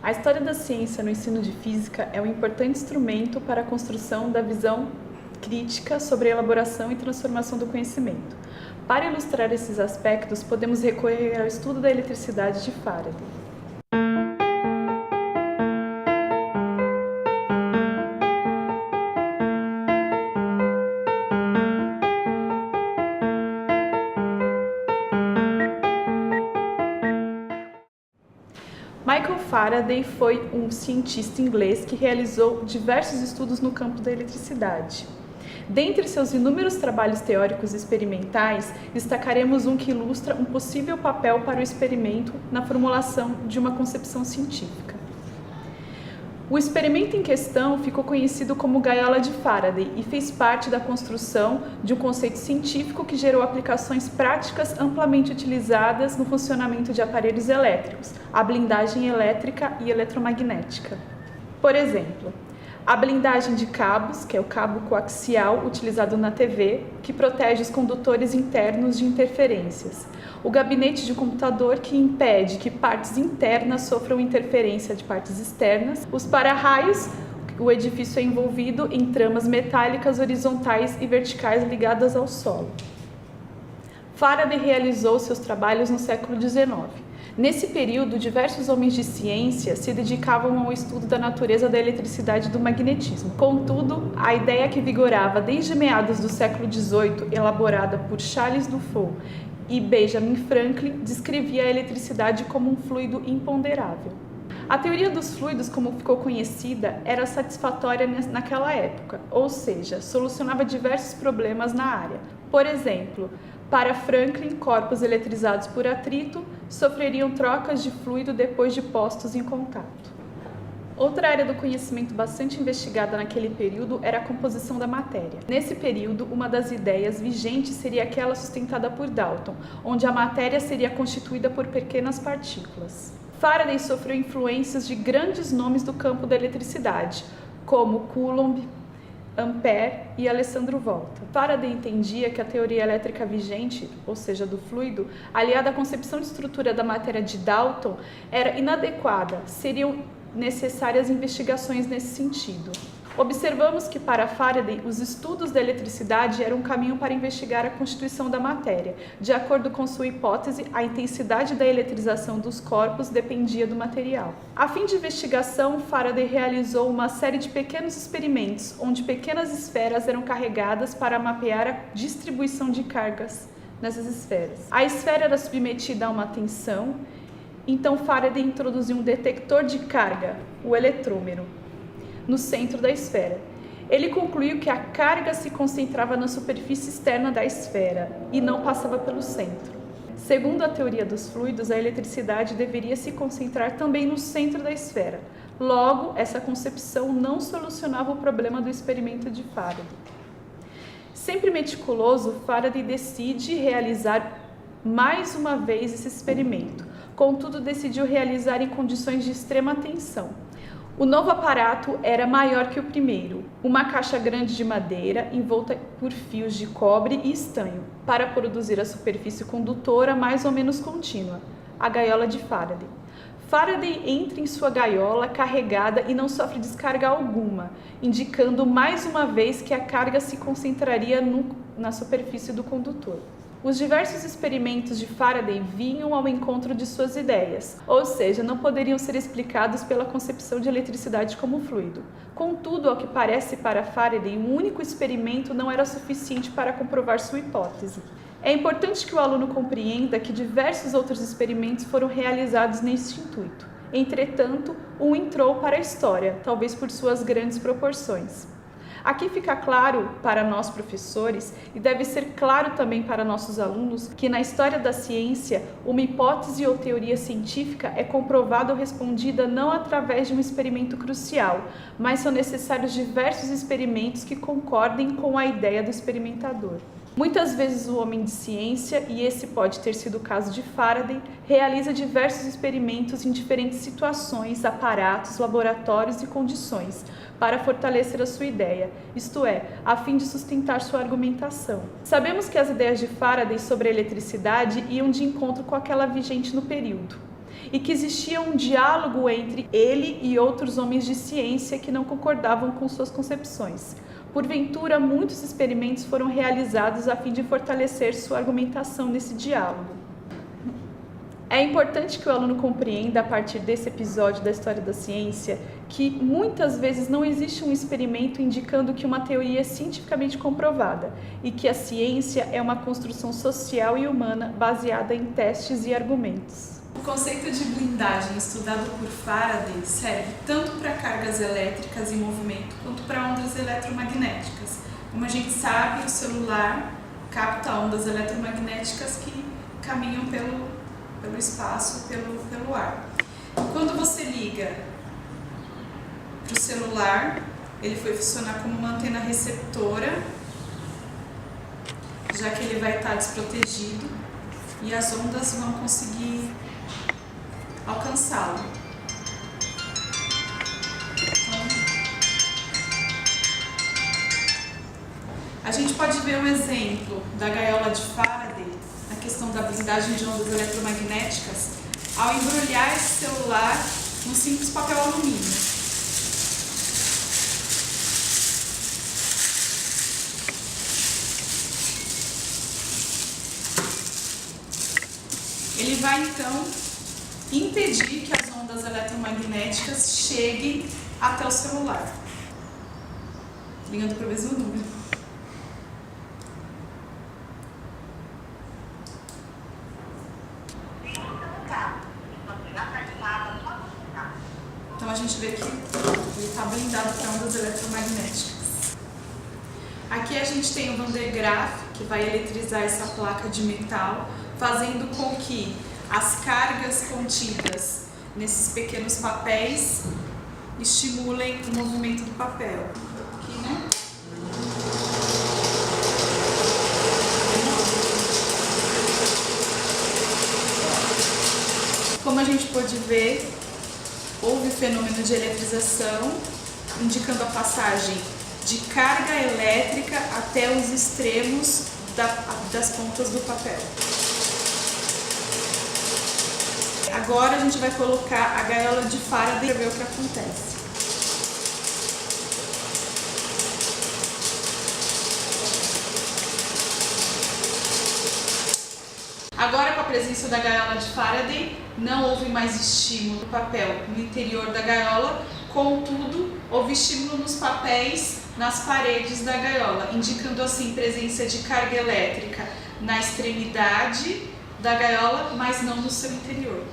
A história da ciência no ensino de física é um importante instrumento para a construção da visão crítica sobre a elaboração e transformação do conhecimento. Para ilustrar esses aspectos, podemos recorrer ao estudo da eletricidade de Faraday. Michael Faraday foi um cientista inglês que realizou diversos estudos no campo da eletricidade. Dentre seus inúmeros trabalhos teóricos e experimentais, destacaremos um que ilustra um possível papel para o experimento na formulação de uma concepção científica. O experimento em questão ficou conhecido como gaiola de Faraday e fez parte da construção de um conceito científico que gerou aplicações práticas amplamente utilizadas no funcionamento de aparelhos elétricos, a blindagem elétrica e eletromagnética. Por exemplo, a blindagem de cabos, que é o cabo coaxial utilizado na TV, que protege os condutores internos de interferências. O gabinete de computador, que impede que partes internas sofram interferência de partes externas. Os para-raios, o edifício é envolvido em tramas metálicas horizontais e verticais ligadas ao solo. Faraday realizou seus trabalhos no século XIX. Nesse período, diversos homens de ciência se dedicavam ao estudo da natureza da eletricidade e do magnetismo. Contudo, a ideia que vigorava desde meados do século XVIII, elaborada por Charles Dufour e Benjamin Franklin, descrevia a eletricidade como um fluido imponderável. A teoria dos fluidos, como ficou conhecida, era satisfatória naquela época, ou seja, solucionava diversos problemas na área. Por exemplo, para Franklin, corpos eletrizados por atrito sofreriam trocas de fluido depois de postos em contato. Outra área do conhecimento bastante investigada naquele período era a composição da matéria. Nesse período, uma das ideias vigentes seria aquela sustentada por Dalton, onde a matéria seria constituída por pequenas partículas. Faraday sofreu influências de grandes nomes do campo da eletricidade, como Coulomb, Ampère e Alessandro Volta. Faraday entendia que a teoria elétrica vigente, ou seja, do fluido, aliada à concepção de estrutura da matéria de Dalton, era inadequada, seriam necessárias investigações nesse sentido. Observamos que para Faraday os estudos da eletricidade eram um caminho para investigar a constituição da matéria. De acordo com sua hipótese, a intensidade da eletrização dos corpos dependia do material. A fim de investigação, Faraday realizou uma série de pequenos experimentos, onde pequenas esferas eram carregadas para mapear a distribuição de cargas nessas esferas. A esfera era submetida a uma tensão, então Faraday introduziu um detector de carga, o eletrômero, no centro da esfera. Ele concluiu que a carga se concentrava na superfície externa da esfera e não passava pelo centro. Segundo a teoria dos fluidos, a eletricidade deveria se concentrar também no centro da esfera. Logo, essa concepção não solucionava o problema do experimento de Faraday. Sempre meticuloso, Faraday decide realizar mais uma vez esse experimento. Contudo, decidiu realizar em condições de extrema tensão. O novo aparato era maior que o primeiro, uma caixa grande de madeira envolta por fios de cobre e estanho, para produzir a superfície condutora mais ou menos contínua, a gaiola de Faraday. Faraday entra em sua gaiola carregada e não sofre descarga alguma, indicando mais uma vez que a carga se concentraria na superfície do condutor. Os diversos experimentos de Faraday vinham ao encontro de suas ideias, ou seja, não poderiam ser explicados pela concepção de eletricidade como fluido. Contudo, ao que parece para Faraday, um único experimento não era suficiente para comprovar sua hipótese. É importante que o aluno compreenda que diversos outros experimentos foram realizados neste intuito. Entretanto, um entrou para a história, talvez por suas grandes proporções. Aqui fica claro para nós professores, e deve ser claro também para nossos alunos, que na história da ciência, uma hipótese ou teoria científica é comprovada ou respondida não através de um experimento crucial, mas são necessários diversos experimentos que concordem com a ideia do experimentador. Muitas vezes o homem de ciência, e esse pode ter sido o caso de Faraday, realiza diversos experimentos em diferentes situações, aparatos, laboratórios e condições, para fortalecer a sua ideia, isto é, a fim de sustentar sua argumentação. Sabemos que as ideias de Faraday sobre a eletricidade iam de encontro com aquela vigente no período. e que existia um diálogo entre ele e outros homens de ciência que não concordavam com suas concepções. Porventura, muitos experimentos foram realizados a fim de fortalecer sua argumentação nesse diálogo. É importante que o aluno compreenda, a partir desse episódio da história da ciência, que muitas vezes não existe um experimento indicando que uma teoria é cientificamente comprovada e que a ciência é uma construção social e humana baseada em testes e argumentos. O conceito de blindagem estudado por Faraday serve tanto para cargas elétricas em movimento quanto para ondas eletromagnéticas. Como a gente sabe, o celular capta ondas eletromagnéticas que caminham pelo espaço, pelo ar. Quando você liga para o celular, ele foi funcionar como uma antena receptora, já que ele vai estar desprotegido e as ondas vão conseguir alcançá-lo. Então, a gente pode ver um exemplo da gaiola de Faraday, na questão da blindagem de ondas eletromagnéticas, ao embrulhar esse celular num simples papel alumínio. Ele vai então impedir que as ondas eletromagnéticas cheguem até o celular. Ligando para o mesmo número. Então a gente vê que ele está blindado para ondas eletromagnéticas. Aqui a gente tem o Van de Graaff, que vai eletrizar essa placa de metal, fazendo com que as cargas contidas nesses pequenos papéis estimulem o movimento do papel. Aqui, né? Como a gente pode ver, houve fenômeno de eletrização, indicando a passagem de carga elétrica até os extremos das pontas do papel. Agora a gente vai colocar a gaiola de Faraday para ver o que acontece. Agora, com a presença da gaiola de Faraday, não houve mais estímulo do papel no interior da gaiola, contudo, houve estímulo nos papéis nas paredes da gaiola, indicando assim presença de carga elétrica na extremidade da gaiola, mas não no seu interior.